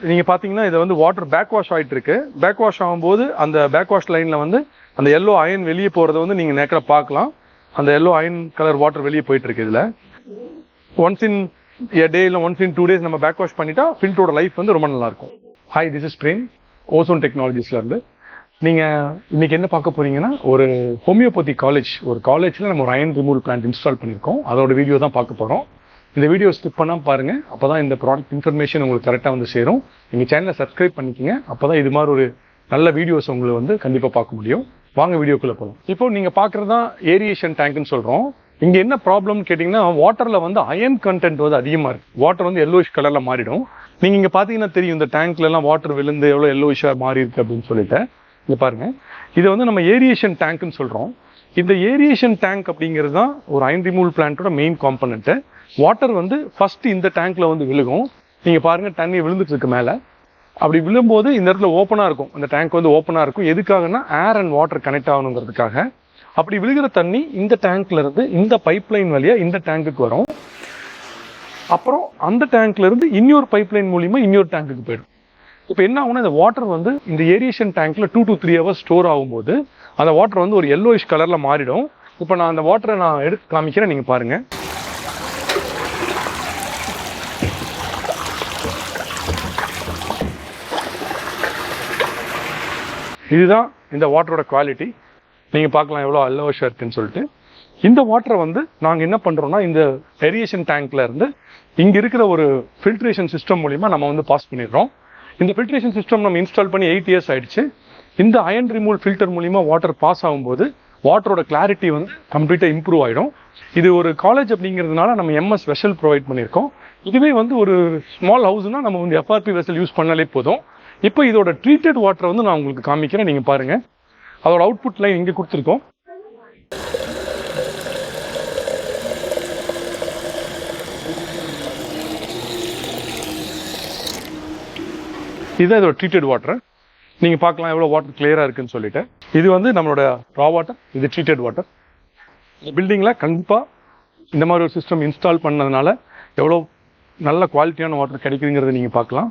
நீங்கள் பார்த்தீங்கன்னா இதை வந்து வாட்டர் பேக் வாஷ் ஆகிட்டு இருக்கு. பேக் வாஷ் ஆகும்போது அந்த பேக் வாஷ் லைனில் வந்து அந்த எல்லோ அயன் வெளியே போகிறத வந்து நீங்கள் நேக்கில் பார்க்கலாம். அந்த எல்லோ அயன் கலர் வாட்டர் வெளியே போயிட்டு இருக்கு. இதில் ஒன்ஸ் இன் எ டே இல்லை ஒன்ஸ் இன் 2 days நம்ம பேக் வாஷ் பண்ணிட்டா ஃபில்டரோட லைஃப் வந்து ரொம்ப நல்லாயிருக்கும். Hi, this is Prem, Ozone டெக்னாலஜிஸ்லேருந்து. நீங்கள் இன்னைக்கு என்ன பார்க்க போறீங்கன்னா, ஒரு ஹோமியோபதி காலேஜ், ஒரு காலேஜில் நம்ம ஒரு அயன் ரிமூவல் பிளான்ட் இன்ஸ்டால் பண்ணியிருக்கோம். அதோட வீடியோ தான் பார்க்க போகிறோம். இந்த வீடியோ ஸ்கிப் பண்ணாமல் பாருங்கள். அப்போ தான் இந்த ப்ராடக்ட் இன்ஃபர்மேஷன் உங்களுக்கு கரெக்டாக வந்து சேரும். எங்கள் சேனலை சப்ஸ்கிரைப் பண்ணிக்கோங்க. அப்போ தான் இது மாதிரி ஒரு நல்ல வீடியோஸ் உங்களுக்கு வந்து கண்டிப்பாக பார்க்க முடியும். வாங்க வீடியோக்குள்ளே போகலாம். இப்போ நீங்கள் பார்க்குறது தான் ஏரியேஷன் டேங்க்னு சொல்கிறோம். இங்கே என்ன ப்ராப்ளம்னு கேட்டிங்கன்னா, வாட்டரில் வந்து அயன் கண்டென்ட் வந்து அதிகமாக இருக்குது. வாட்டர் வந்து எல்லோயிஷ் கலரில் மாறிடும். நீங்கள் இங்கே பார்த்தீங்கன்னா தெரியும், இந்த டேங்க்லலாம் வாட்டர் விழுந்து எவ்வளோ எல்லோயிஷாக மாறி இருக்குது அப்படின்னு சொல்லிட்டு. இங்கே பாருங்கள், இதை வந்து நம்ம ஏரியேஷன் டேங்க்னு சொல்கிறோம். இந்த ஏரியேஷன் டேங்க் அப்படிங்கிறது தான் ஒரு அயன் ரிமூவல் பிளான்ட்டோட மெயின் காம்பனண்ட்டு. வாட்டர் வந்து ஃபர்ஸ்ட் இந்த டேங்க்ல வந்து விழுகும். நீங்கள் பாருங்கள், தண்ணி விழுந்துட்டு இருக்கு மேலே. அப்படி விழும்போது இந்த இடத்துல ஓப்பனாக இருக்கும், இந்த டேங்க் வந்து ஓப்பனாக இருக்கும். எதுக்காகனா ஏர் அண்ட் வாட்டர் கனெக்ட் ஆகணுங்கிறதுக்காக. அப்படி விழுகிற தண்ணி இந்த டேங்க்ல இருந்து இந்த பைப் லைன் வழியாக இந்த டேங்க்குக்கு வரும். அப்புறம் அந்த டேங்க்ல இருந்து இன்னொரு பைப் லைன் மூலியமா இன்னொரு டேங்க்குக்கு போயிடும். இப்போ என்ன ஆகும்னா, இந்த வாட்டர் வந்து இந்த ஏரியேஷன் டேங்க்ல 2 to 3 hours ஸ்டோர் ஆகும்போது அந்த வாட்டர் வந்து ஒரு எல்லோயிஷ் கலர்ல மாறிடும். இப்போ நான் அந்த வாட்டரை எடுத்து காமிக்கிறேன், நீங்க பாருங்க. இதுதான் இந்த வாட்டரோட குவாலிட்டி. நீங்கள் பார்க்கலாம் எவ்வளோ எல்லோயிஷாக இருக்குன்னு சொல்லிட்டு. இந்த வாட்டரை வந்து நாங்கள் என்ன பண்ணுறோம்னா, இந்த ஏரியேஷன் டேங்க்ல இருந்து இங்கே இருக்கிற ஒரு ஃபில்ட்ரேஷன் சிஸ்டம் மூலிமா நம்ம வந்து பாஸ் பண்ணிடுறோம். இந்த ஃபில்ட்ரேஷன் சிஸ்டம் நம்ம இன்ஸ்டால் பண்ணி 8 years ஆயிடுச்சு. இந்த அயன் ரிமூவல் ஃபில்டர் மூலிமா வாட்டர் பாஸ் ஆகும்போது வாட்டரோட கிளாரிட்டி வந்து கம்ப்ளீட்டாக இம்ப்ரூவ் ஆகிடும். இது ஒரு காலேஜ் அப்படிங்கிறதுனால நம்ம எம்எஸ் வெசல் ப்ரொவைட் பண்ணியிருக்கோம். இதுவே வந்து ஒரு ஸ்மால் ஹவுஸ்னா நம்ம வந்து எஃப்ஆர்பி வெசல் யூஸ் பண்ணாலே போதும். இப்போ இதோட ட்ரீட்டட் வாட்டரை வந்து நான் உங்களுக்கு காமிக்கிறேன், நீங்கள் பாருங்கள். அதோட அவுட்புட் லைன் இங்கே கொடுத்துருக்கோம். இதுதான் இதோட ட்ரீட்டட் வாட்டர். நீங்கள் பார்க்கலாம் எவ்வளோ வாட்டர் கிளியராக இருக்குன்னு சொல்லிட்டு. இது வந்து நம்மளோட ரா வாட்டர், இது ட்ரீட்டட் வாட்டர். இந்த பில்டிங்கில் கண்டிப்பாக இந்த மாதிரி ஒரு சிஸ்டம் இன்ஸ்டால் பண்ணதுனால எவ்வளோ நல்ல குவாலிட்டியான வாட்டர் கிடைக்குதுங்கிறத நீங்கள் பார்க்கலாம்.